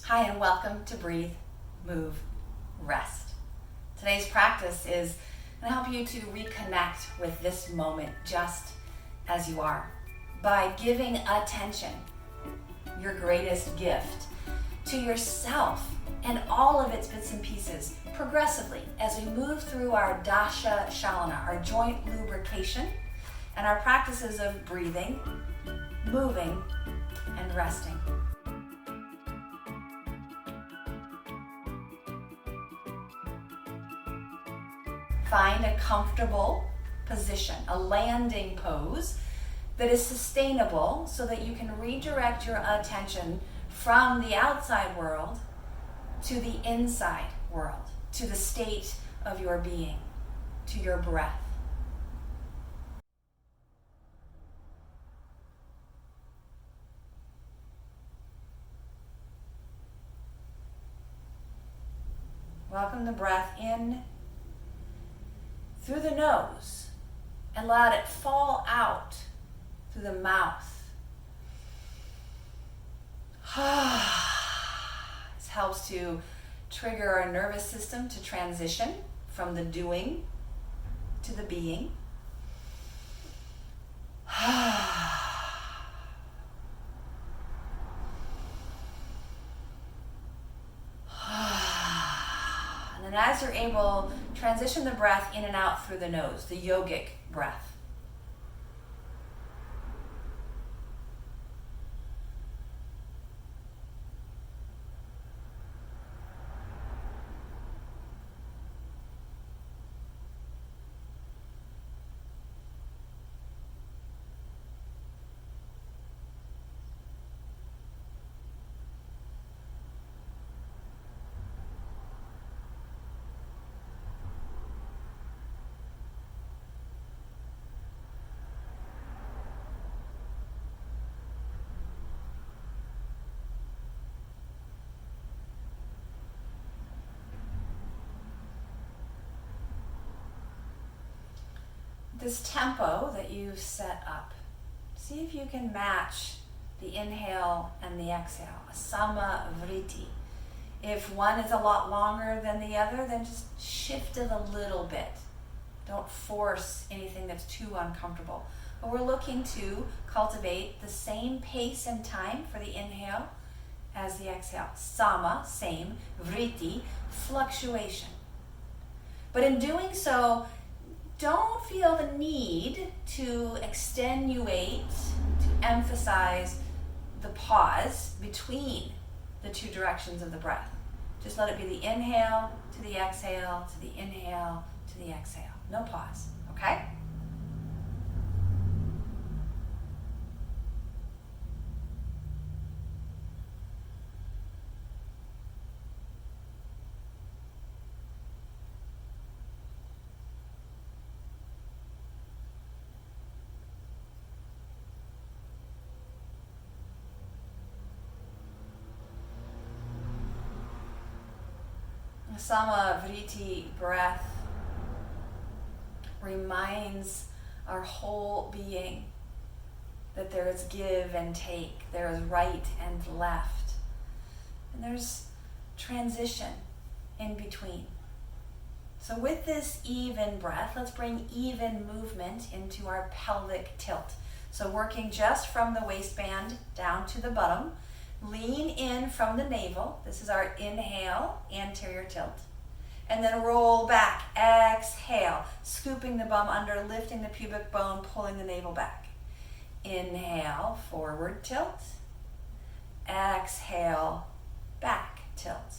Hi, and welcome to Breathe, Move, Rest. Today's practice is going to help you to reconnect with this moment just as you are by giving attention, your greatest gift, to yourself and all of its bits and pieces progressively as we move through our dasha shalana, our joint lubrication, and our practices of breathing, moving, and resting. Find a comfortable position, a landing pose that is sustainable so that you can redirect your attention from the outside world to the inside world, to the state of your being, to your breath. Welcome the breath in through the nose and let it fall out through the mouth. This helps to trigger our nervous system to transition from the doing to the being. And then as you're able, transition the breath in and out through the nose, the yogic breath. This tempo that you've set up, see if you can match the inhale and the exhale, a sama vritti. If one is a lot longer than the other, then just shift it a little bit. Don't force anything that's too uncomfortable. But we're looking to cultivate the same pace and time for the inhale as the exhale. Sama, same, vritti, fluctuation. But in doing so, don't feel the need to extenuate, to emphasize the pause between the two directions of the breath. Just let it be the inhale to the exhale, to the inhale to the exhale. No pause, okay? Sama vritti breath reminds our whole being that there is give and take, there is right and left, and there's transition in between. So with this even breath, let's bring even movement into our pelvic tilt. So working just from the waistband down to the bottom. Lean in from the navel. This is our inhale, anterior tilt. And then roll back, exhale, scooping the bum under, lifting the pubic bone, pulling the navel back. Inhale, forward tilt. Exhale, back tilt.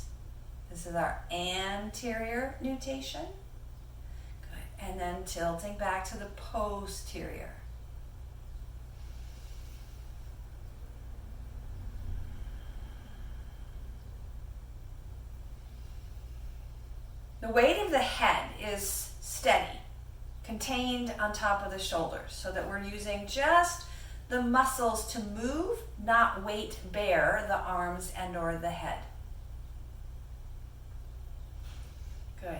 This is our anterior nutation. Good. And then tilting back to the posterior. The weight of the head is steady, contained on top of the shoulders, so that we're using just the muscles to move, not weight bear the arms and or the head. Good.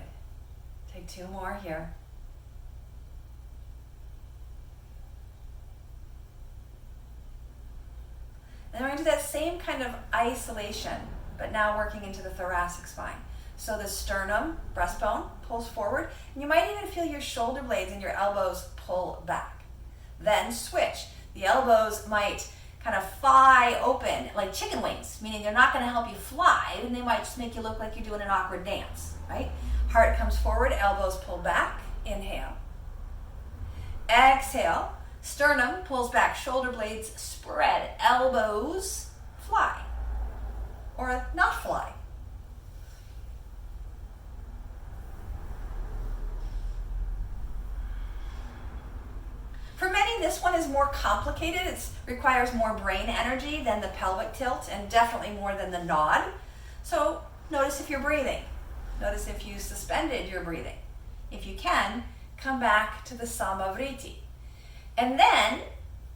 Take two more here. And we're going to do that same kind of isolation but now working into the thoracic spine. So the sternum, breastbone, pulls forward, and you might even feel your shoulder blades and your elbows pull back. Then switch. The elbows might kind of fly open like chicken wings, meaning they're not going to help you fly, and they might just make you look like you're doing an awkward dance, right? Heart comes forward, elbows pull back, inhale. Exhale, sternum pulls back, shoulder blades spread, elbows fly, or not fly. For many, this one is more complicated. It requires more brain energy than the pelvic tilt, and definitely more than the nod. So notice if you're breathing. Notice if you suspended your breathing. If you can, come back to the Samavriti. And then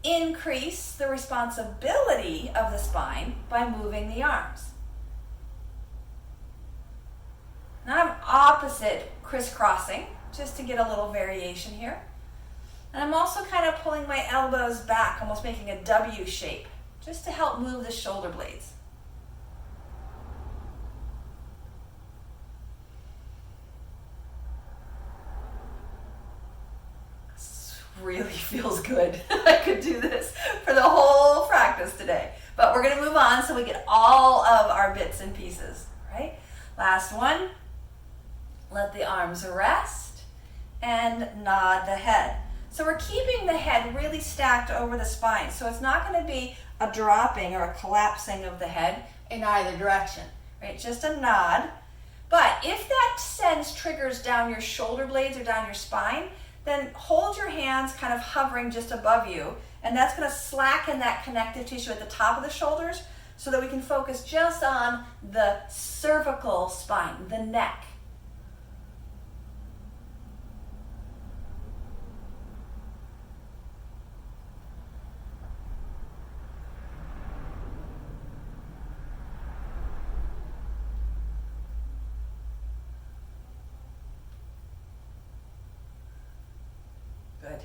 increase the responsibility of the spine by moving the arms. Now I'm opposite crisscrossing, just to get a little variation here. And I'm also kind of pulling my elbows back, almost making a W shape, just to help move the shoulder blades. This really feels good. I could do this for the whole practice today. But we're going to move on so we get all of our bits and pieces, right? Last one. Let the arms rest and nod the head. So we're keeping the head really stacked over the spine. So it's not going to be a dropping or a collapsing of the head in either direction, right? Just a nod. But if that sends triggers down your shoulder blades or down your spine, then hold your hands kind of hovering just above you. And that's going to slacken that connective tissue at the top of the shoulders so that we can focus just on the cervical spine, the neck. Good.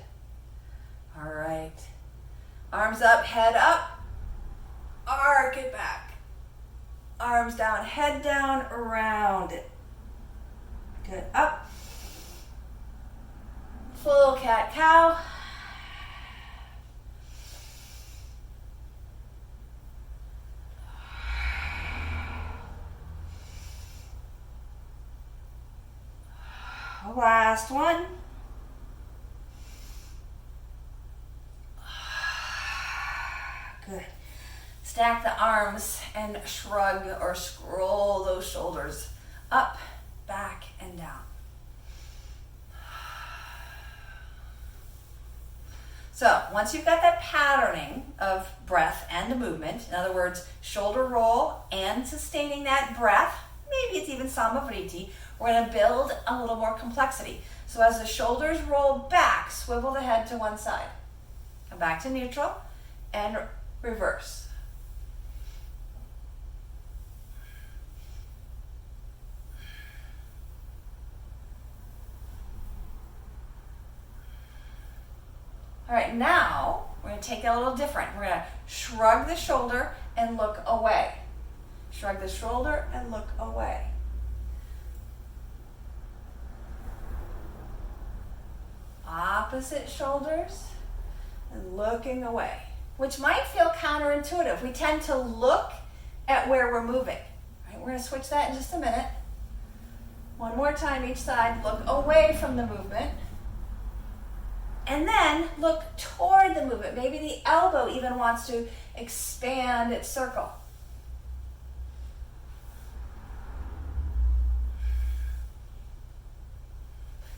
All right. Arms up, head up. Arc it back. Arms down, head down, around it. Good. Up. Full cat-cow. Last one. Good. Stack the arms and shrug or scroll those shoulders up, back, and down. So once you've got that patterning of breath and movement, in other words, shoulder roll and sustaining that breath, maybe it's even Samavriti, we're going to build a little more complexity. So as the shoulders roll back, swivel the head to one side. Come back to neutral and reverse. All right, now we're going to take it a little different. We're going to shrug the shoulder and look away. Shrug the shoulder and look away. Opposite shoulders and looking away, which might feel counterintuitive. We tend to look at where we're moving. Right, we're going to switch that in just a minute. One more time each side. Look away from the movement. And then look toward the movement. Maybe the elbow even wants to expand its circle.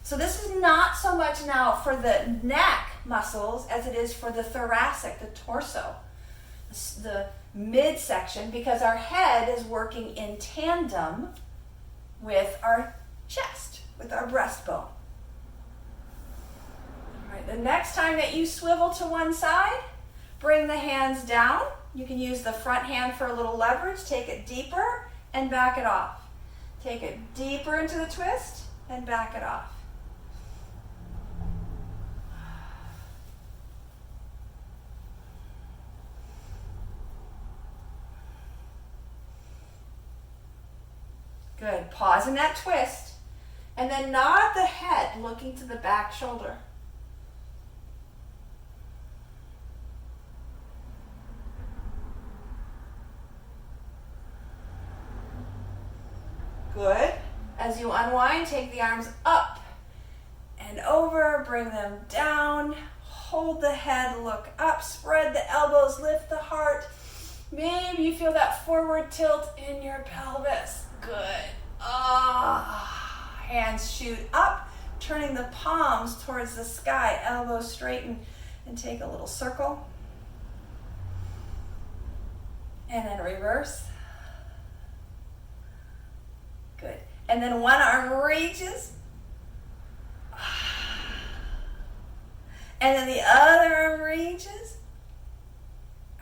So this is not so much now for the neck muscles as it is for the thoracic, the torso, the midsection, because our head is working in tandem with our chest, with our breastbone. All right, the next time that you swivel to one side, bring the hands down. You can use the front hand for a little leverage. Take it deeper and back it off. Take it deeper into the twist and back it off. Good. Pausing that twist. And then nod the head, looking to the back shoulder. Good. As you unwind, take the arms up and over, bring them down. Hold the head, look up, spread the elbows, lift the heart. Maybe you feel that forward tilt in your pelvis. Good. Hands shoot up, turning the palms towards the sky, elbows straighten, and take a little circle. And then reverse. Good. And then one arm reaches. And then the other arm reaches.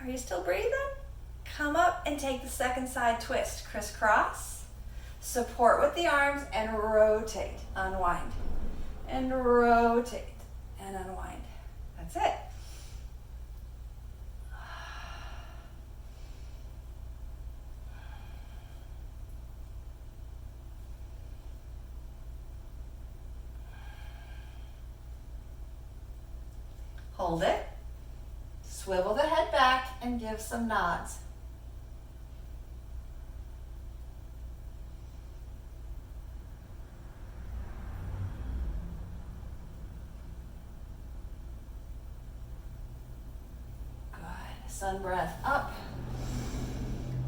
Are you still breathing? Come up and take the second side twist. Crisscross. Support with the arms and rotate. Unwind. And rotate. And unwind. That's it. Hold it. Swivel the head back and give some nods. Good. Sun breath up.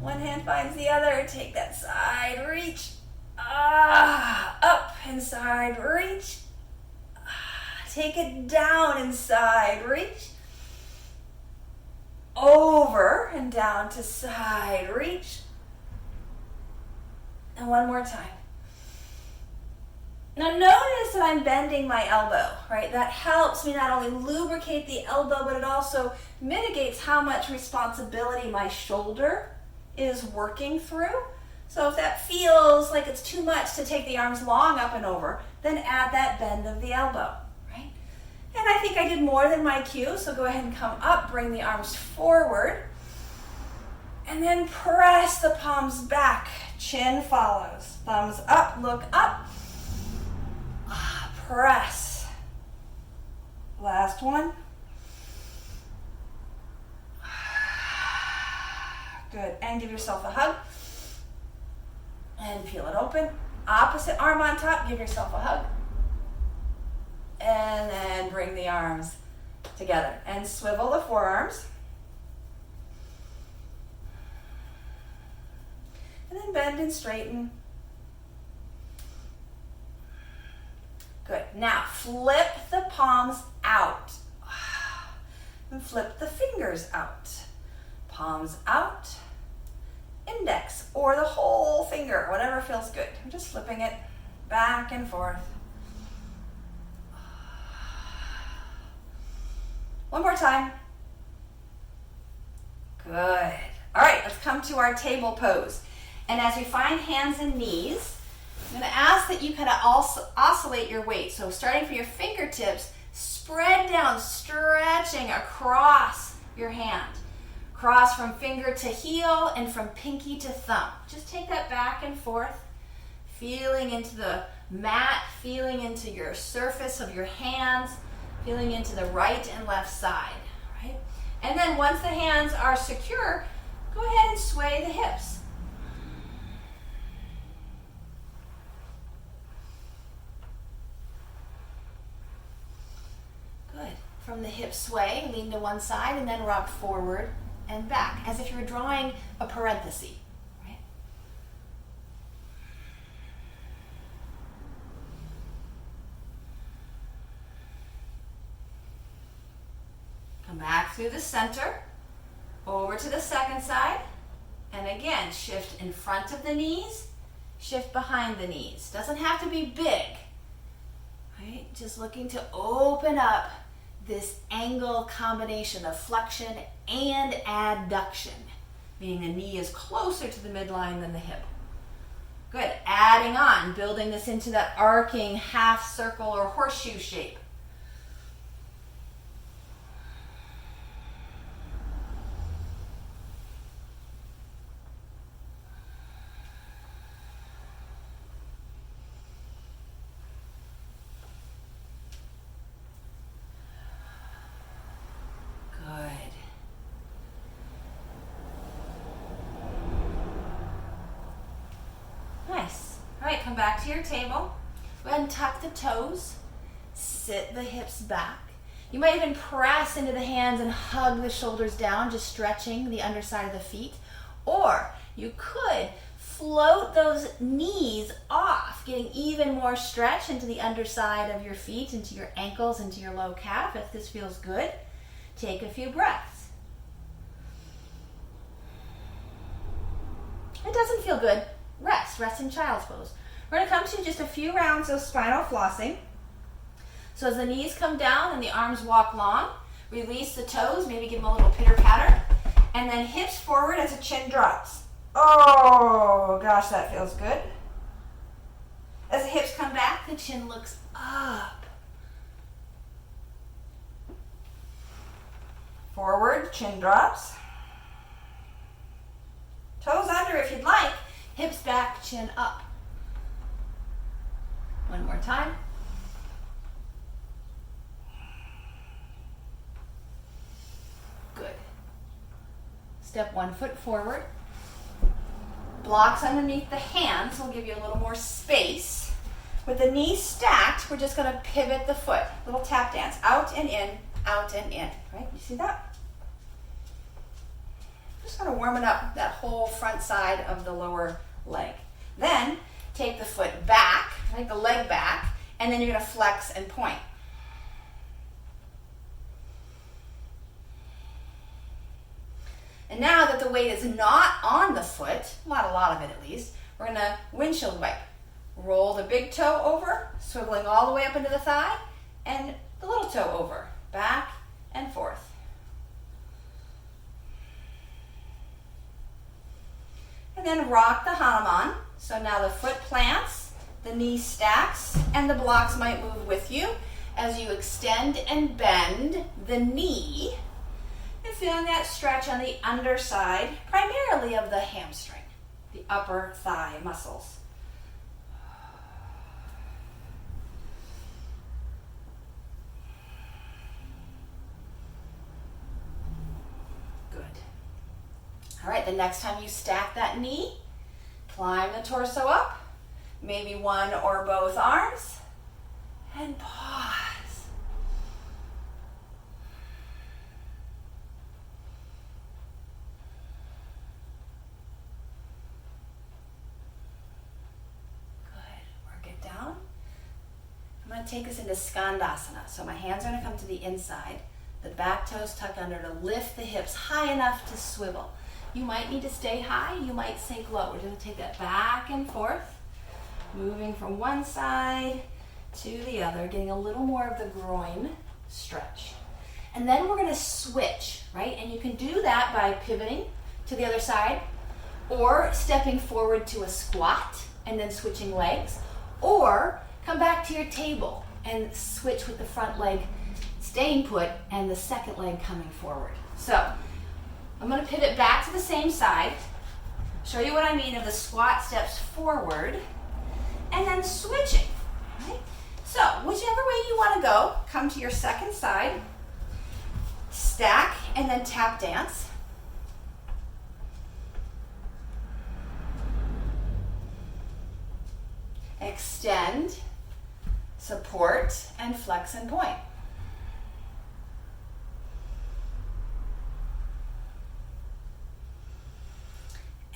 One hand finds the other. Take that side reach. Up and side reach. Take it down and side reach. Over and down to side reach. And one more time. Now notice that I'm bending my elbow, right? That helps me not only lubricate the elbow, but it also mitigates how much responsibility my shoulder is working through. So if that feels like it's too much to take the arms long up and over, then add that bend of the elbow. And I think I did more than my cue, so go ahead and come up, bring the arms forward, and then press the palms back. Chin follows. Thumbs up, look up. Press. Last one. Good. And give yourself a hug. And peel it open. Opposite arm on top, give yourself a hug. And then bring the arms together and swivel the forearms. And then bend and straighten. Good. Now flip the palms out. And flip the fingers out. Palms out. Index or the whole finger, whatever feels good. I'm just flipping it back and forth. One more time. Good. All right, let's come to our table pose. And as we find hands and knees, I'm going to ask that you kind of also oscillate your weight. So starting from your fingertips, spread down, stretching across your hand. Cross from finger to heel and from pinky to thumb. Just take that back and forth, feeling into the mat, feeling into your surface of your hands, feeling into the right and left side, right? And then once the hands are secure, go ahead and sway the hips. Good. From the hip sway, lean to one side and then rock forward and back, as if you were drawing a parenthesis. Come back through the center, over to the second side, and again, shift in front of the knees, shift behind the knees. Doesn't have to be big, right? Just looking to open up this angle combination of flexion and adduction, meaning the knee is closer to the midline than the hip. Good, adding on, building this into that arcing half circle or horseshoe shape. come back to your table. Go ahead and tuck the toes. Sit the hips back. You might even press into the hands and hug the shoulders down, just stretching the underside of the feet. Or you could float those knees off, getting even more stretch into the underside of your feet, into your ankles, into your low calf. If this feels good, take a few breaths. If it doesn't feel good, rest in child's pose. We're going to come to just a few rounds of spinal flossing. So as the knees come down and the arms walk long, release the toes, maybe give them a little pitter patter, and then hips forward as the chin drops. Oh gosh, that feels good. As the hips come back, the chin looks up. Forward, chin drops. Toes under if you'd like, hips back, chin up. One more time. Good. Step 1 foot forward. Blocks underneath the hands will give you a little more space. With the knees stacked, we're just going to pivot the foot. Little tap dance. Out and in, out and in. Right? You see that? Just kind of warming up that whole front side of the lower leg. Then take the foot back, right, the leg back, and then you're going to flex and point. And now that the weight is not on the foot, not a lot of it at least, we're going to windshield wipe. Roll the big toe over, swiveling all the way up into the thigh, and the little toe over, back and forth. And then rock the Hanuman. So now the foot plants, the knee stacks, and the blocks might move with you as you extend and bend the knee. And feeling that stretch on the underside, primarily of the hamstring, the upper thigh muscles. Good. All right, the next time you stack that knee, climb the torso up, maybe one or both arms, and pause. I'm going to take us into Skandasana. So my hands are going to come to the inside, the back toes tuck under to lift the hips high enough to swivel. You might need to stay high, you might sink low. We're going to take that back and forth, moving from one side to the other, getting a little more of the groin stretch. And then we're going to switch, right? And you can do that by pivoting to the other side or stepping forward to a squat and then switching legs, or come back to your table and switch with the front leg staying put and the second leg coming forward. So I'm going to pivot back to the same side, show you what I mean of the squat steps forward, and then switching. Right? So whichever way you want to go, come to your second side, stack, and then tap dance. Extend, support, and flex and point.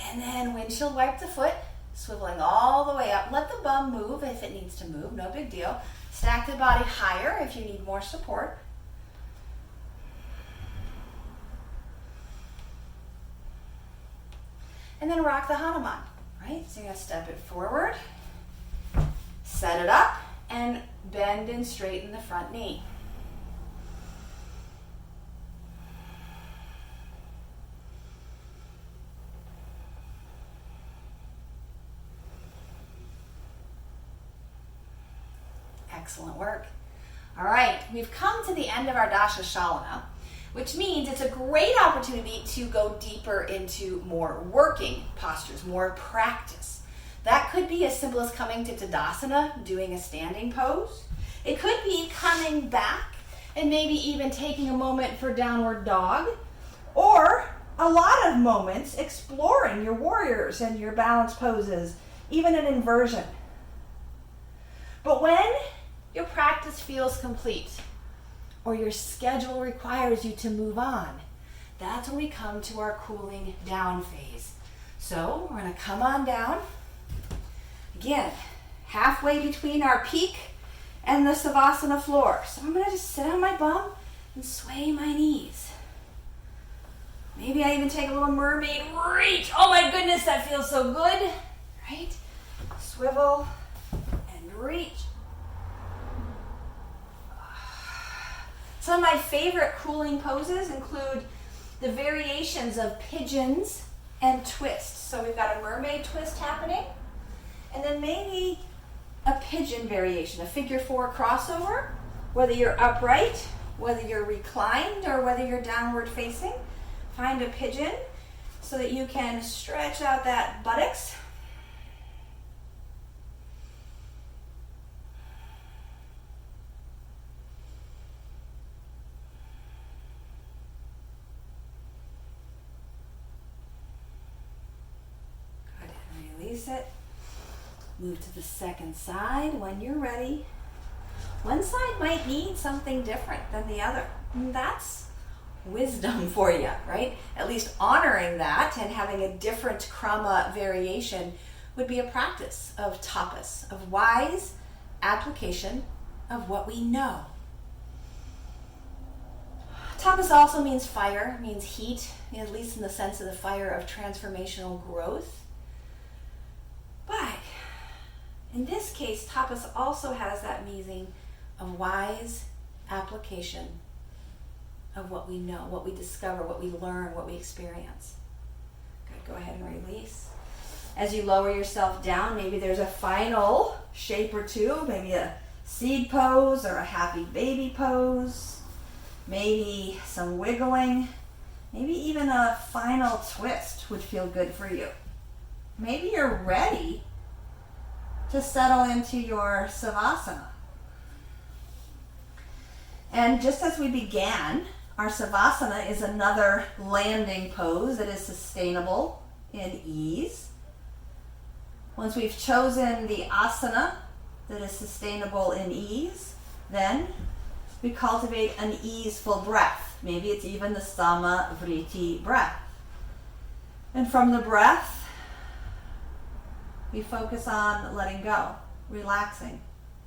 And then windshield wipe the foot, swiveling all the way up. Let the bum move if it needs to move, no big deal. Stack the body higher if you need more support. And then rock the Hanuman, right? So you're gonna step it forward, set it up, and bend and straighten the front knee. Excellent work. All right, we've come to the end of our Dasha Shalana, which means it's a great opportunity to go deeper into more working postures, more practice. That could be as simple as coming to Tadasana, doing a standing pose. It could be coming back and maybe even taking a moment for downward dog, or a lot of moments exploring your warriors and your balance poses, even an inversion. But when your practice feels complete or your schedule requires you to move on, that's when we come to our cooling down phase. So we're going to come on down. Again, halfway between our peak and the Savasana floor. So I'm going to just sit on my bum and sway my knees. Maybe I even take a little mermaid reach. Oh my goodness, that feels so good, right? Swivel and reach. Some of my favorite cooling poses include the variations of pigeons and twists. So we've got a mermaid twist happening, and then maybe a pigeon variation, a figure 4 crossover, whether you're upright, whether you're reclined, or whether you're downward facing. Find a pigeon so that you can stretch out that buttocks. Go ahead and release it. Move to the second side when you're ready. One side might need something different than the other. And that's wisdom for you, right? At least honoring that and having a different krama variation would be a practice of tapas, of wise application of what we know. Tapas also means fire, means heat, at least in the sense of the fire of transformational growth. But in this case, tapas also has that meaning of wise application of what we know, what we discover, what we learn, what we experience. Good, go ahead and release. As you lower yourself down, maybe there's a final shape or two, maybe a seed pose or a happy baby pose, maybe some wiggling, maybe even a final twist would feel good for you. Maybe you're ready to settle into your Savasana. And just as we began, our Savasana is another landing pose that is sustainable in ease. Once we've chosen the asana that is sustainable in ease, then we cultivate an easeful breath. Maybe it's even the Sama Vritti breath. And from the breath, we focus on letting go, relaxing.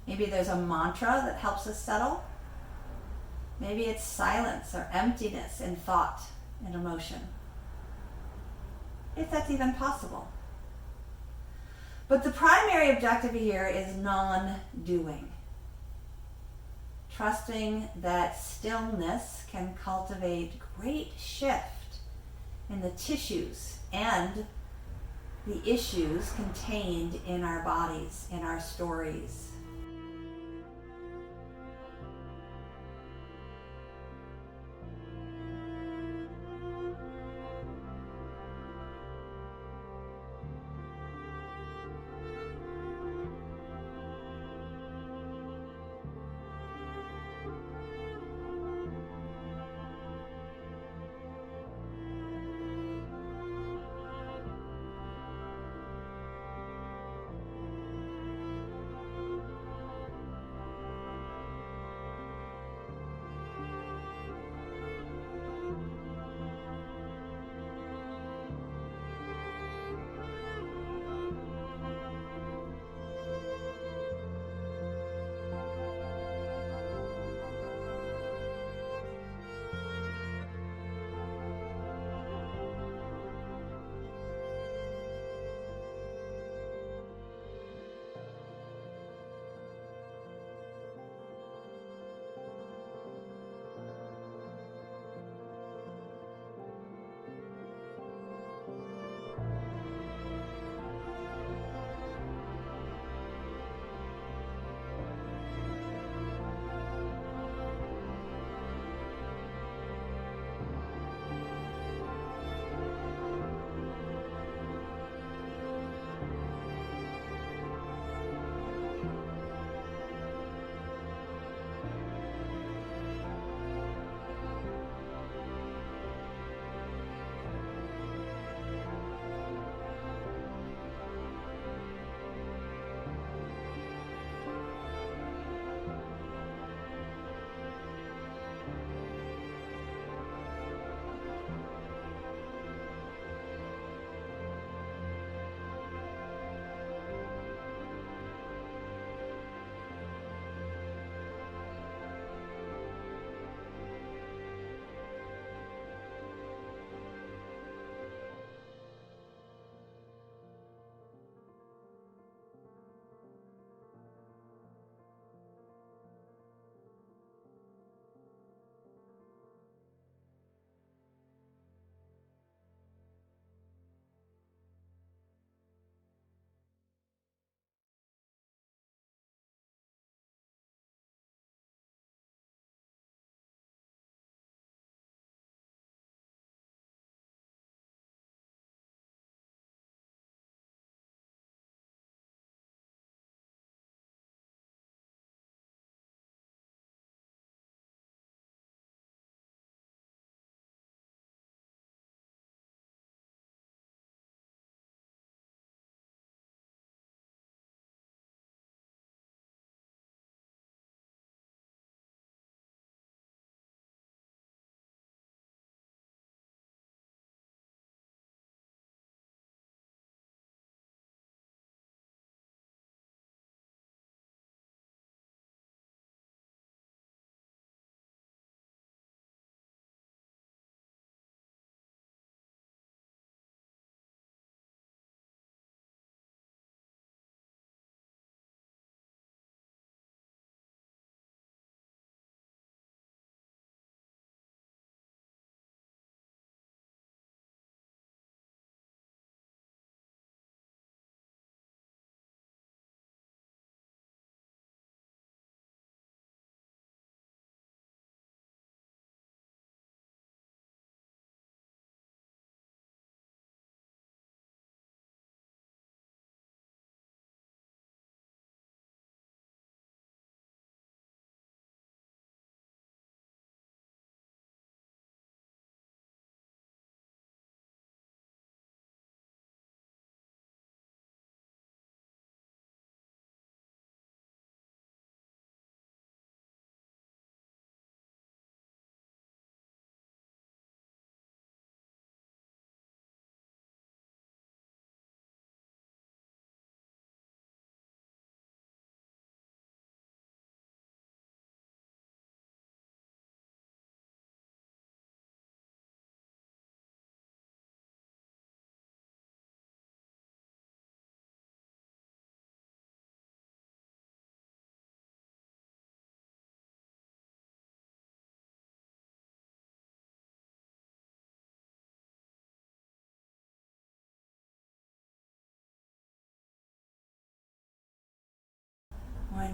Maybe there's a mantra that helps us settle. Maybe it's silence or emptiness in thought and emotion, if that's even possible. But the primary objective here is non-doing. Trusting that stillness can cultivate great shift in the tissues and the issues contained in our bodies, in our stories.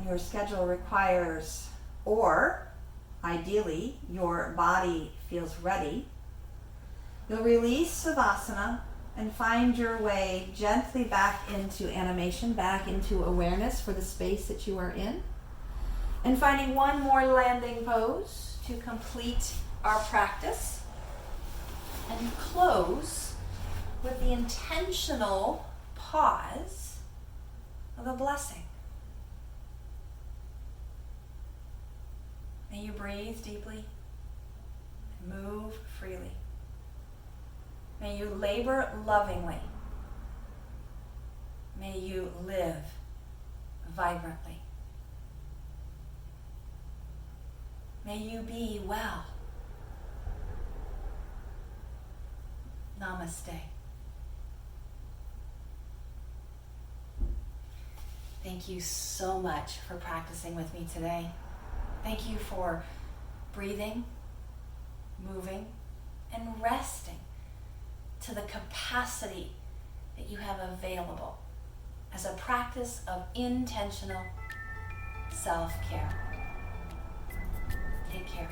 your schedule requires, or ideally your body feels ready, you'll release Savasana and find your way gently back into animation, back into awareness for the space that you are in. And finding one more landing pose to complete our practice. And close with the intentional pause of a blessing. May you breathe deeply and move freely. May you labor lovingly. May you live vibrantly. May you be well. Namaste. Thank you so much for practicing with me today. Thank you for breathing, moving, and resting to the capacity that you have available as a practice of intentional self-care. Take care.